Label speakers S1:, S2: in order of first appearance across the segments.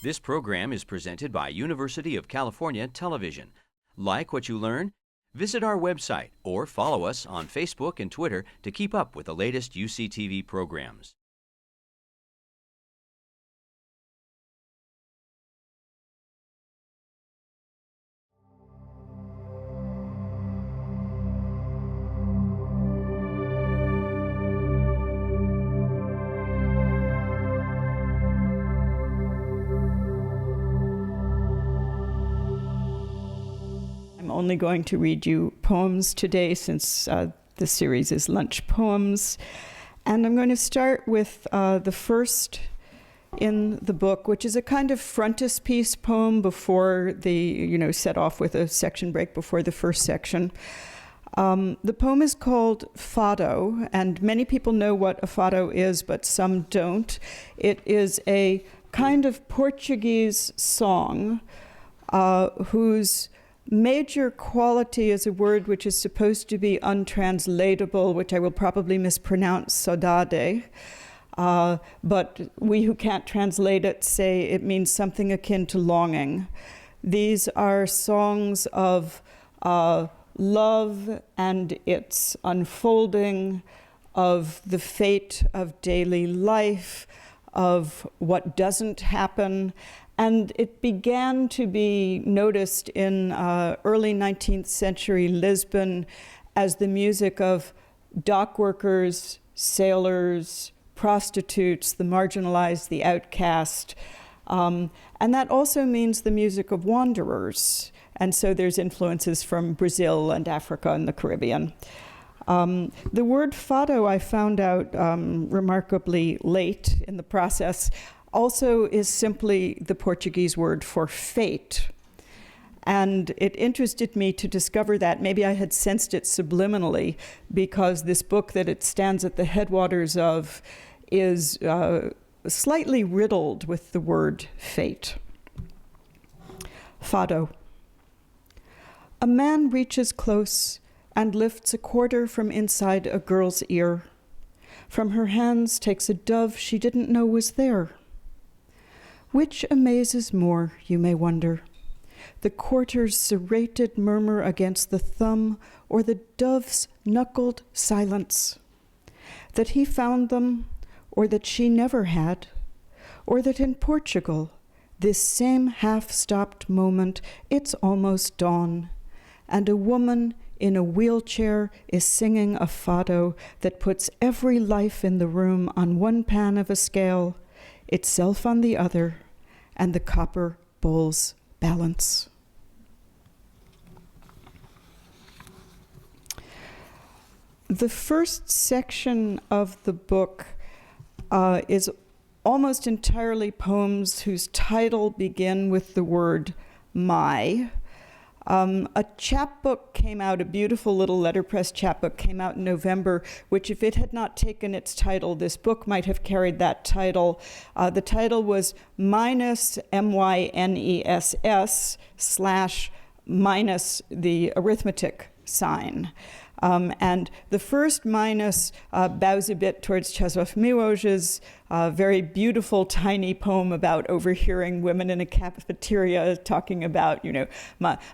S1: This program is presented by University of California Television. Like what you learn? Visit our website or follow us on Facebook and Twitter to keep up with the latest UCTV programs.
S2: I'm only going to read you poems today since the series is Lunch Poems. And I'm going to start with the first in the book, which is a kind of frontispiece poem before set off with a section break before the first section. The poem is called Fado, and many people know what a fado is, but some don't. It is a kind of Portuguese song whose major quality is a word which is supposed to be untranslatable, which I will probably mispronounce, saudade. But we who can't translate it say it means something akin to longing. These are songs of love and its unfolding, of the fate of daily life, of what doesn't happen. And it began to be noticed in early 19th century Lisbon as the music of dock workers, sailors, prostitutes, the marginalized, the outcast. And that also means the music of wanderers. And so there's influences from Brazil and Africa and the Caribbean. The word fado, I found out remarkably late in the process, also is simply the Portuguese word for fate. And it interested me to discover that. Maybe I had sensed it subliminally, because this book that it stands at the headwaters of is slightly riddled with the word fate. Fado. A man reaches close and lifts a quarter from inside a girl's ear. From her hands takes a dove she didn't know was there. Which amazes more, you may wonder, the quarter's serrated murmur against the thumb, or the dove's knuckled silence? That he found them, or that she never had, or that in Portugal, this same half-stopped moment, it's almost dawn, and a woman in a wheelchair is singing a fado that puts every life in the room on one pan of a scale, itself on the other, and the copper bowls balance. The first section of the book is almost entirely poems whose title begin with the word my. A chapbook came out, a beautiful little letterpress chapbook came out in November, which if it had not taken its title, this book might have carried that title. The title was minus MYNESS / minus the arithmetic sign. And the first minus bows a bit towards Czesław Miłosz's very beautiful tiny poem about overhearing women in a cafeteria talking about,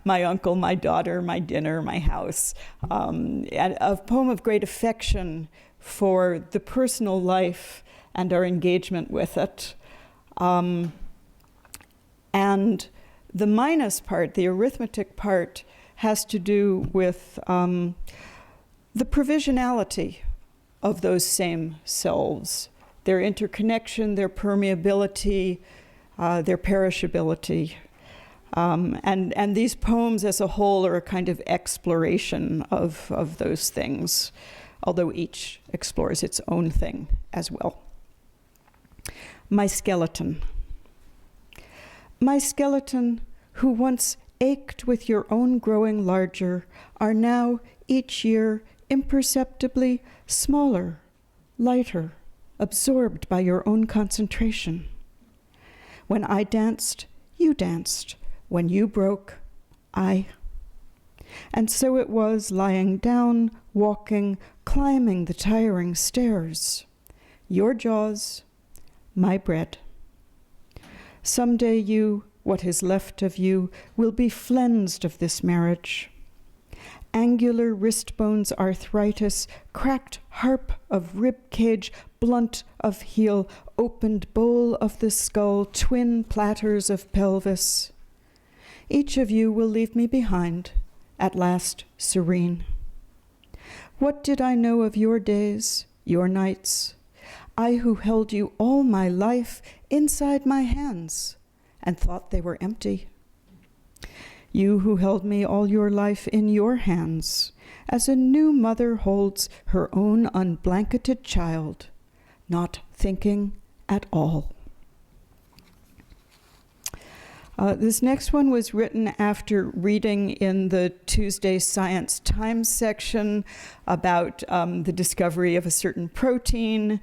S2: my uncle, my daughter, my dinner, my house. And a poem of great affection for the personal life and our engagement with it. And the minus part, the arithmetic part, has to do with the provisionality of those same selves, their interconnection, their permeability, their perishability. And these poems as a whole are a kind of exploration of those things, although each explores its own thing as well. My skeleton. My skeleton, who once ached with your own growing larger, are now each year imperceptibly smaller, lighter, absorbed by your own concentration. When I danced, you danced. When you broke, I. And so it was lying down, walking, climbing the tiring stairs. Your jaws, my bread. Someday you, what is left of you, will be flensed of this marriage. Angular wrist bones arthritis, cracked harp of rib cage, blunt of heel, opened bowl of the skull, twin platters of pelvis. Each of you will leave me behind, at last serene. What did I know of your days, your nights? I who held you all my life inside my hands and thought they were empty. You who held me all your life in your hands, as a new mother holds her own unblanketed child, not thinking at all. This next one was written after reading in the Tuesday Science Times section about the discovery of a certain protein.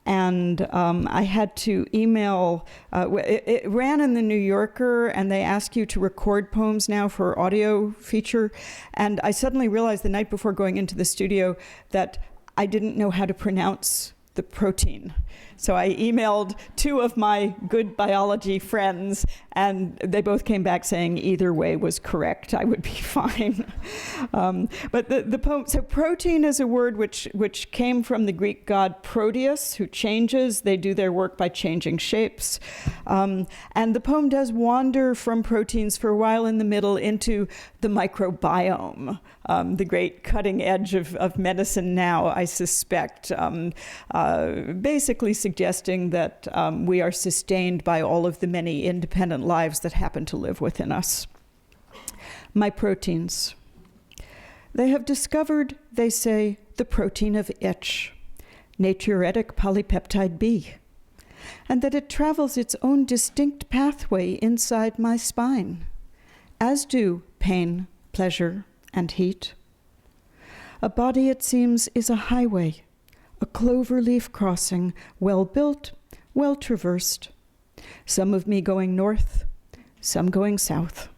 S2: And I had to email, it ran in the New Yorker, and they ask you to record poems now for audio feature. And I suddenly realized the night before going into the studio that I didn't know how to pronounce the protein. So I emailed two of my good biology friends, and they both came back saying either way was correct. I would be fine. But the poem, so protein is a word which came from the Greek god Proteus, who changes. They do their work by changing shapes. And the poem does wander from proteins for a while in the middle into the microbiome, the great cutting edge of medicine now, I suspect, basically suggesting that we are sustained by all of the many independent lives that happen to live within us. My proteins. They have discovered, they say, the protein of itch, natriuretic polypeptide B, and that it travels its own distinct pathway inside my spine, as do pain, pleasure, and heat. A body, it seems, is a highway, a cloverleaf crossing, well built, well traversed. Some of me going north, some going south.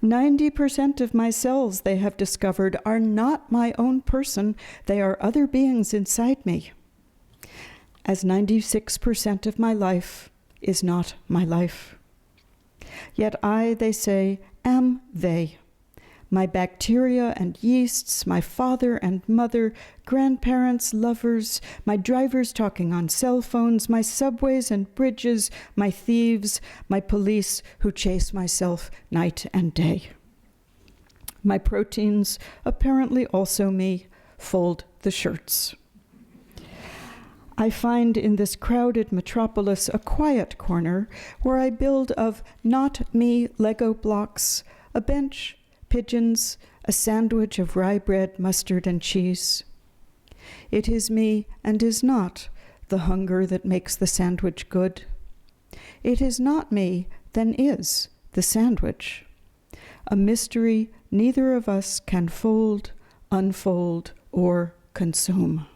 S2: 90% of my cells, they have discovered, are not my own person. They are other beings inside me. As 96% of my life is not my life. Yet I, they say, am they. My bacteria and yeasts, my father and mother, grandparents, lovers, my drivers talking on cell phones, my subways and bridges, my thieves, my police who chase myself night and day. My proteins, apparently also me, fold the shirts. I find in this crowded metropolis a quiet corner where I build of not me Lego blocks, a bench, pigeons, a sandwich of rye bread, mustard, and cheese. It is me and is not the hunger that makes the sandwich good. It is not me, then is the sandwich. A mystery neither of us can fold, unfold, or consume.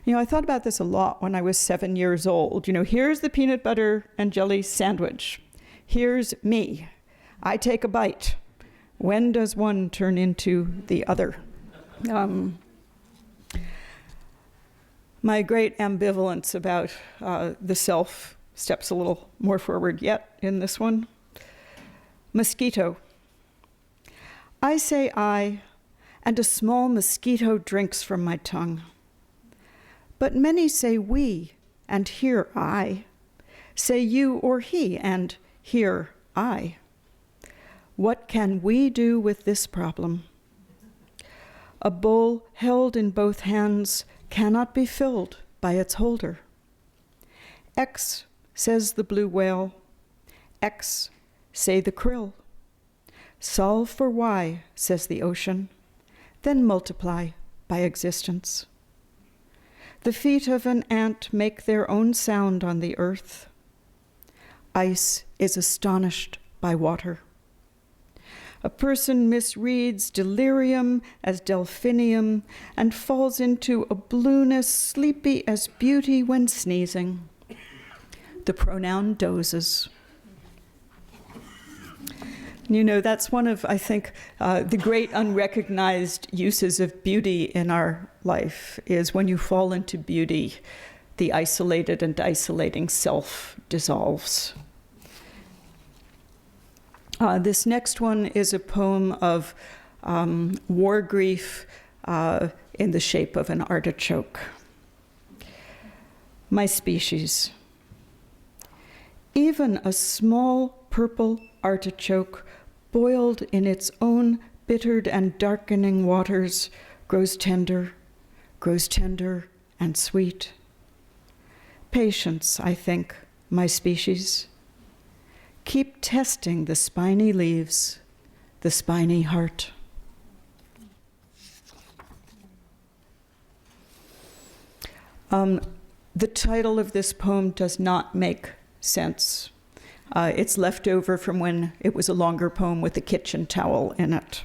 S2: I thought about this a lot when I was 7 years old. Here's the peanut butter and jelly sandwich. Here's me. I take a bite. When does one turn into the other? My great ambivalence about the self steps a little more forward yet in this one. Mosquito. I say I, and a small mosquito drinks from my tongue. But many say we, and here I. Say you or he, and here I. What can we do with this problem? A bowl held in both hands cannot be filled by its holder. X, says the blue whale. X, say the krill. Solve for Y, says the ocean, then multiply by existence. The feet of an ant make their own sound on the earth. Ice is astonished by water. A person misreads delirium as delphinium and falls into a blueness sleepy as beauty when sneezing. The pronoun dozes. That's one of, I think, the great unrecognized uses of beauty in our life is when you fall into beauty, the isolated and isolating self dissolves. This next one is a poem of war grief in the shape of an artichoke. My species. Even a small purple artichoke, boiled in its own bittered and darkening waters, grows tender and sweet. Patience, I think, my species. Keep testing the spiny leaves, the spiny heart. The title of this poem does not make sense. It's left over from when it was a longer poem with a kitchen towel in it.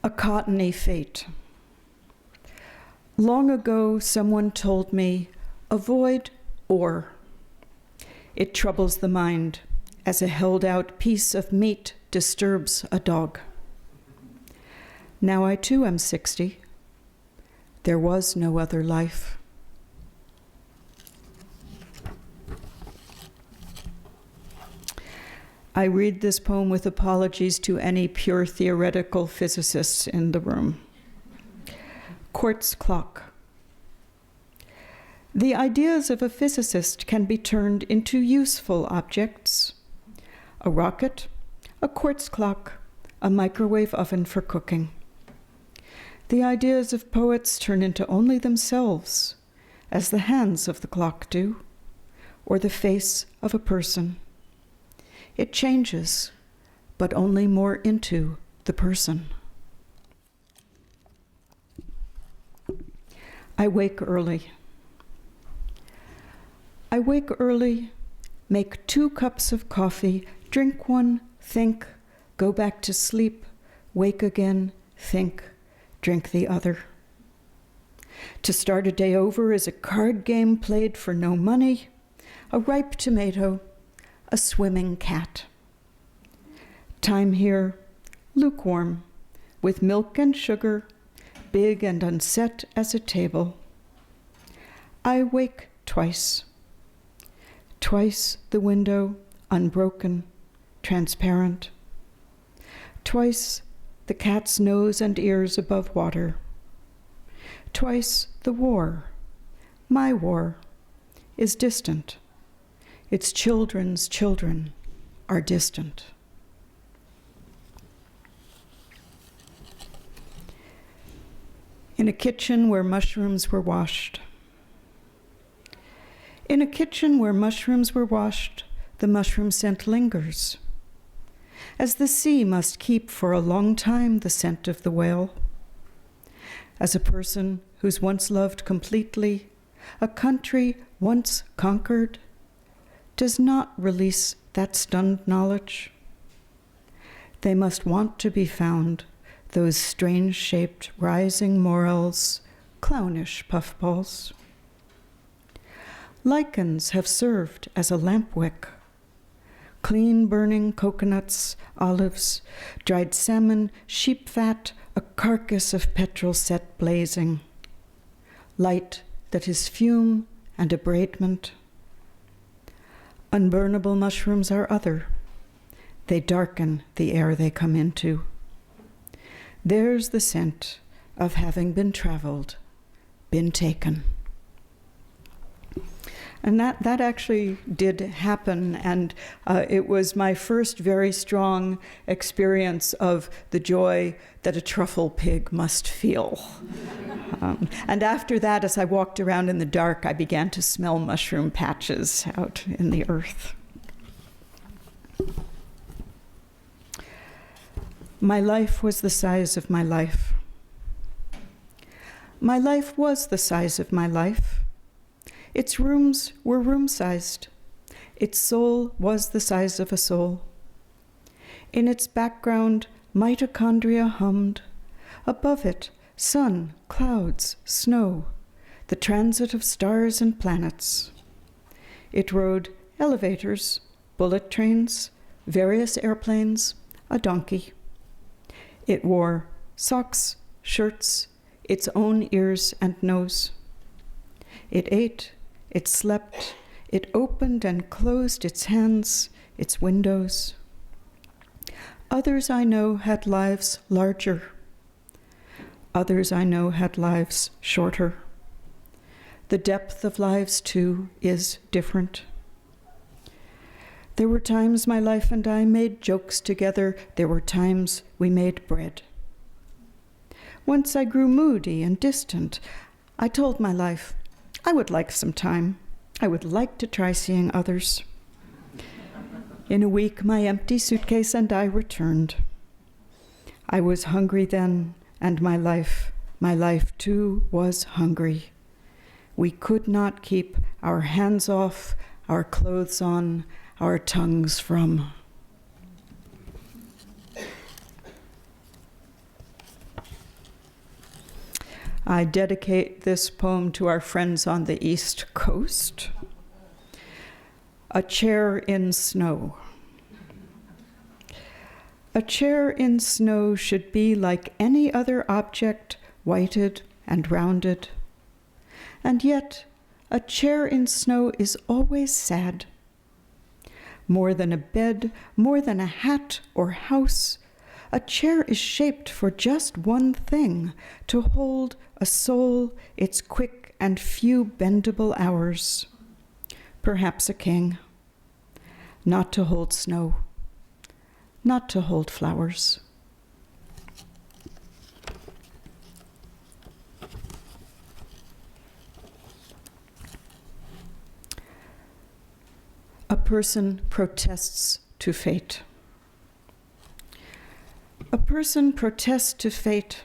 S2: A cottony fate. Long ago, someone told me, avoid ore. It troubles the mind as a held-out piece of meat disturbs a dog. Now I too am 60. There was no other life. I read this poem with apologies to any pure theoretical physicists in the room. Quartz Clock. The ideas of a physicist can be turned into useful objects. A rocket, a quartz clock, a microwave oven for cooking. The ideas of poets turn into only themselves, as the hands of the clock do, or the face of a person. It changes, but only more into the person. I wake early. I wake early, make 2 cups of coffee, drink one, think, go back to sleep, wake again, think, drink the other. To start a day over is a card game played for no money, a ripe tomato, a swimming cat. Time here, lukewarm, with milk and sugar, big and unset as a table. I wake twice. Twice the window, unbroken, transparent. Twice the cat's nose and ears above water. Twice the war, my war, is distant. Its children's children are distant. In a kitchen where mushrooms were washed. In a kitchen where mushrooms were washed, the mushroom scent lingers. As the sea must keep for a long time the scent of the whale. As a person who's once loved completely, a country once conquered, does not release that stunned knowledge. They must want to be found, those strange-shaped rising morels, clownish puffballs. Lichens have served as a lamp wick. Clean-burning coconuts, olives, dried salmon, sheep fat, a carcass of petrol set blazing. Light that is fume and abradement. Unburnable mushrooms are other. They darken the air they come into. There's the scent of having been traveled, been taken. And that actually did happen, and it was my first very strong experience of the joy that a truffle pig must feel. And after that, as I walked around in the dark, I began to smell mushroom patches out in the earth. My life was the size of my life. My life was the size of my life. Its rooms were room-sized. Its soul was the size of a soul. In its background, mitochondria hummed. Above it, sun, clouds, snow, the transit of stars and planets. It rode elevators, bullet trains, various airplanes, a donkey. It wore socks, shirts, its own ears and nose. It ate, it slept, it opened and closed its hands, its windows. Others I know had lives larger. Others I know had lives shorter. The depth of lives, too, is different. There were times my life and I made jokes together. There were times we made bread. Once I grew moody and distant. I told my life, I would like some time. I would like to try seeing others. In a week, my empty suitcase and I returned. I was hungry then, and my life too was hungry. We could not keep our hands off, our clothes on, our tongues from. I dedicate this poem to our friends on the East Coast. A chair in snow. A chair in snow should be like any other object, whited and rounded. And yet, a chair in snow is always sad. More than a bed, more than a hat or house, a chair is shaped for just one thing, to hold a soul, its quick and few bendable hours. Perhaps a king. Not to hold snow, not to hold flowers. A person protests to fate. A person protests to fate.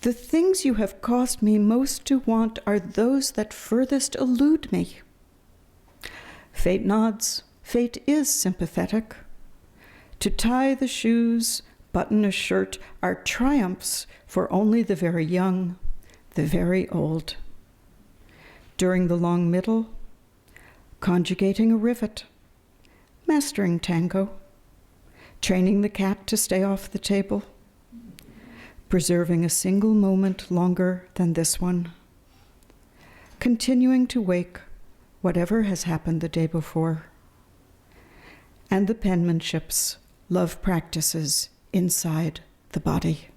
S2: The things you have caused me most to want are those that furthest elude me. Fate nods. Fate is sympathetic. To tie the shoes, button a shirt are triumphs for only the very young, the very old. During the long middle, conjugating a rivet, mastering tango, training the cat to stay off the table, preserving a single moment longer than this one, continuing to wake whatever has happened the day before, and the penmanship's love practices inside the body.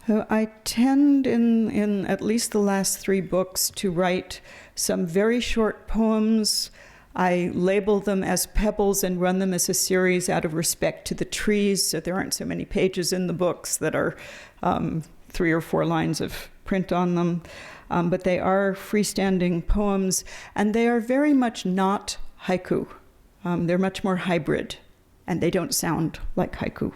S2: I tend in at least the last 3 books to write some very short poems. I label them as pebbles and run them as a series out of respect to the trees, so there aren't so many pages in the books that are 3 or 4 lines of print on them. But they are freestanding poems, and they are very much not haiku. They're much more hybrid, and they don't sound like haiku.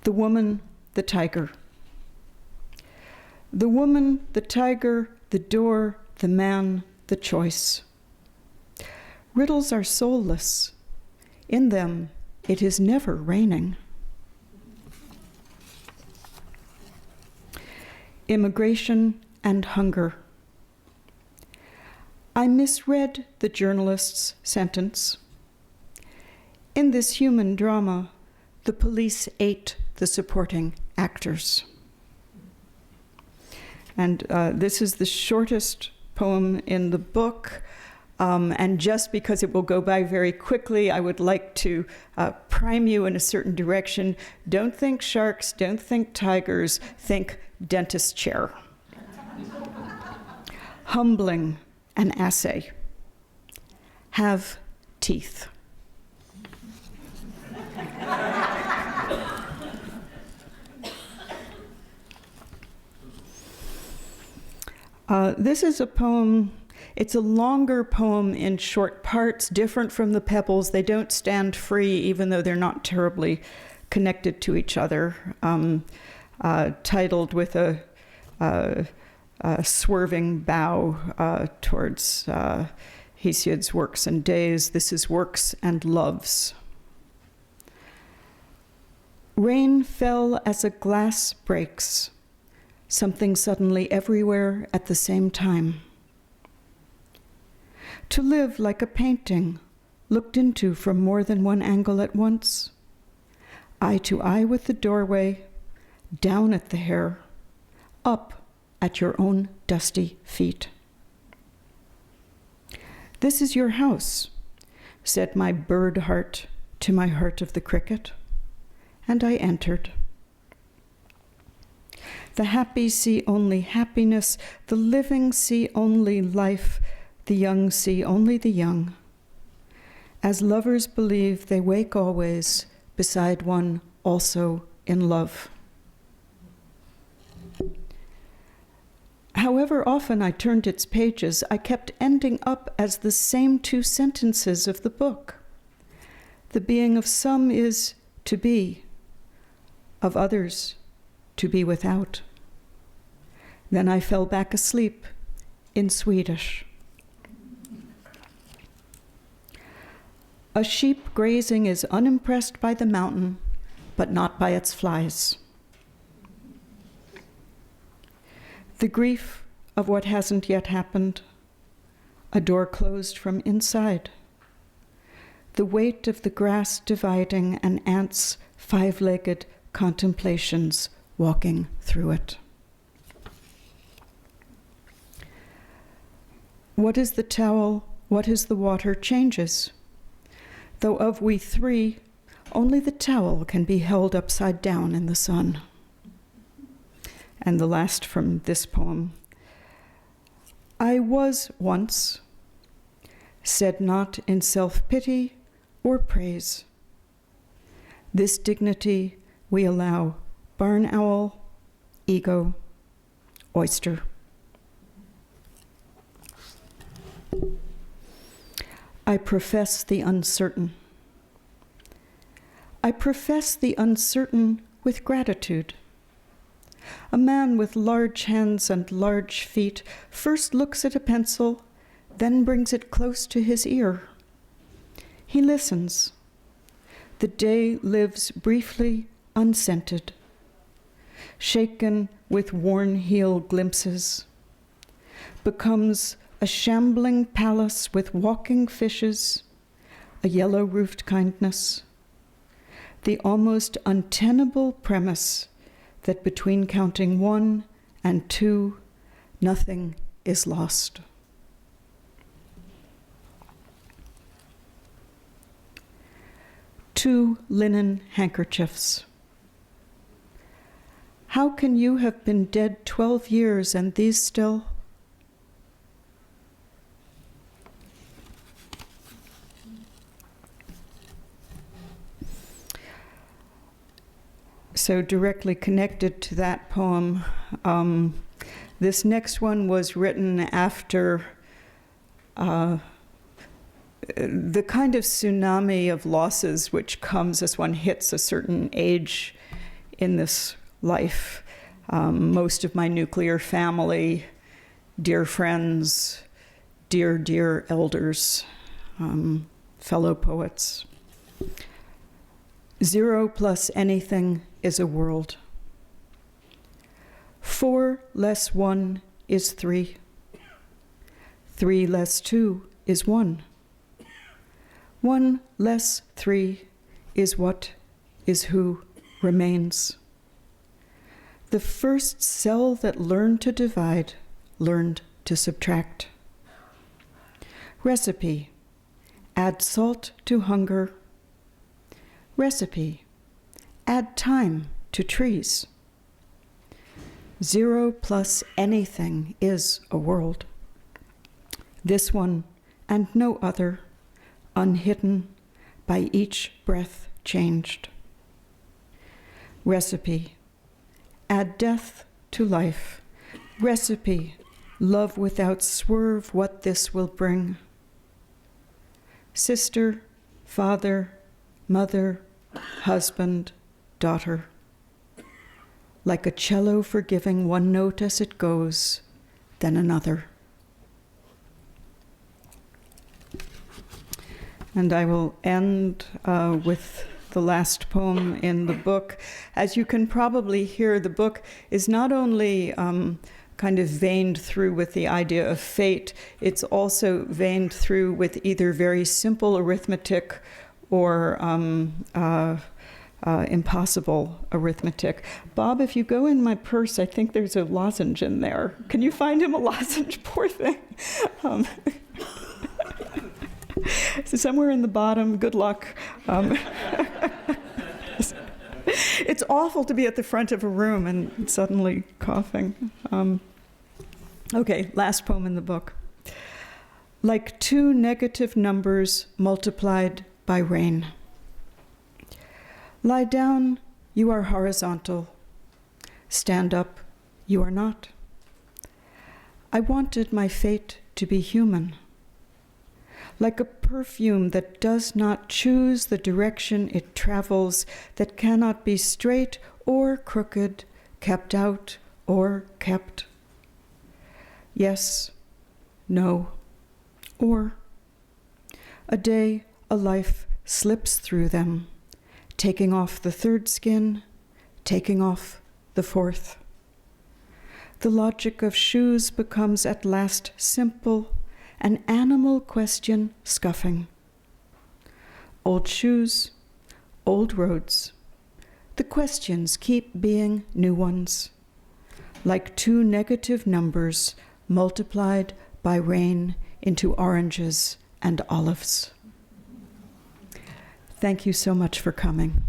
S2: The woman, the tiger. The woman, the tiger, the door, the man, the choice. Riddles are soulless. In them, it is never raining. Immigration and hunger. I misread the journalist's sentence. In this human drama, the police ate the supporting actors. And this is the shortest poem in the book. And just because it will go by very quickly, I would like to prime you in a certain direction. Don't think sharks, don't think tigers, think dentist chair. Humbling an assay. Have teeth. This is a poem. It's a longer poem in short parts, different from the pebbles. They don't stand free, even though they're not terribly connected to each other. Titled with a swerving bow towards Hesiod's Works and Days. This is Works and Loves. Rain fell as a glass breaks, something suddenly everywhere at the same time. To live like a painting, looked into from more than one angle at once, eye to eye with the doorway, down at the hair, up at your own dusty feet. "This is your house," said my bird heart to my heart of the cricket, and I entered. The happy see only happiness, the living see only life, the young see only the young. As lovers believe they wake always beside one also in love. However often I turned its pages, I kept ending up as the same two sentences of the book. The being of some is to be, of others to be without. Then I fell back asleep in Swedish. A sheep grazing is unimpressed by the mountain, but not by its flies. The grief of what hasn't yet happened, a door closed from inside. The weight of the grass dividing and ants' five-legged contemplations walking through it. What is the towel, what is the water changes. Though of we three, only the towel can be held upside down in the sun. And the last from this poem. I was once, said not in self-pity or praise. This dignity we allow barn owl, ego, oyster. I profess the uncertain. I profess the uncertain with gratitude. A man with large hands and large feet first looks at a pencil, then brings it close to his ear. He listens. The day lives briefly unscented, shaken with worn heel glimpses, becomes a shambling palace with walking fishes, a yellow-roofed kindness, the almost untenable premise that between counting 1 and 2, nothing is lost. Two linen handkerchiefs. How can you have been dead 12 years and these still? So directly connected to that poem, this next one was written after the kind of tsunami of losses which comes as one hits a certain age in this life. Most of my nuclear family, dear friends, dear elders, fellow poets. 0 plus anything is a world. 4 less 1 is 3. 3 less 2 is 1. 1 less 3 is what is who remains. The first cell that learned to divide, learned to subtract. Recipe, add salt to hunger. Recipe, add time to trees. 0 plus anything is a world. This one and no other, unhidden by each breath changed. Recipe, add death to life. Recipe, love without swerve what this will bring. Sister, father, mother, husband, daughter. Like a cello forgiving one note as it goes, then another. And I will end with the last poem in the book. As you can probably hear, the book is not only kind of veined through with the idea of fate, it's also veined through with either very simple arithmetic or impossible arithmetic. Bob, if you go in my purse, I think there's a lozenge in there. Can you find him a lozenge? Poor thing. So somewhere in the bottom, good luck. It's awful to be at the front of a room and suddenly coughing. Okay, last poem in the book. Like two negative numbers multiplied by rain. Lie down, you are horizontal. Stand up, you are not. I wanted my fate to be human. Like a perfume that does not choose the direction it travels, that cannot be straight or crooked, kept out or kept. Yes, no, or. A day, a life slips through them, taking off the third skin, taking off the fourth. The logic of shoes becomes at last simple, an animal question scuffing. Old shoes, old roads. The questions keep being new ones, like two negative numbers multiplied by rain into oranges and olives. Thank you so much for coming.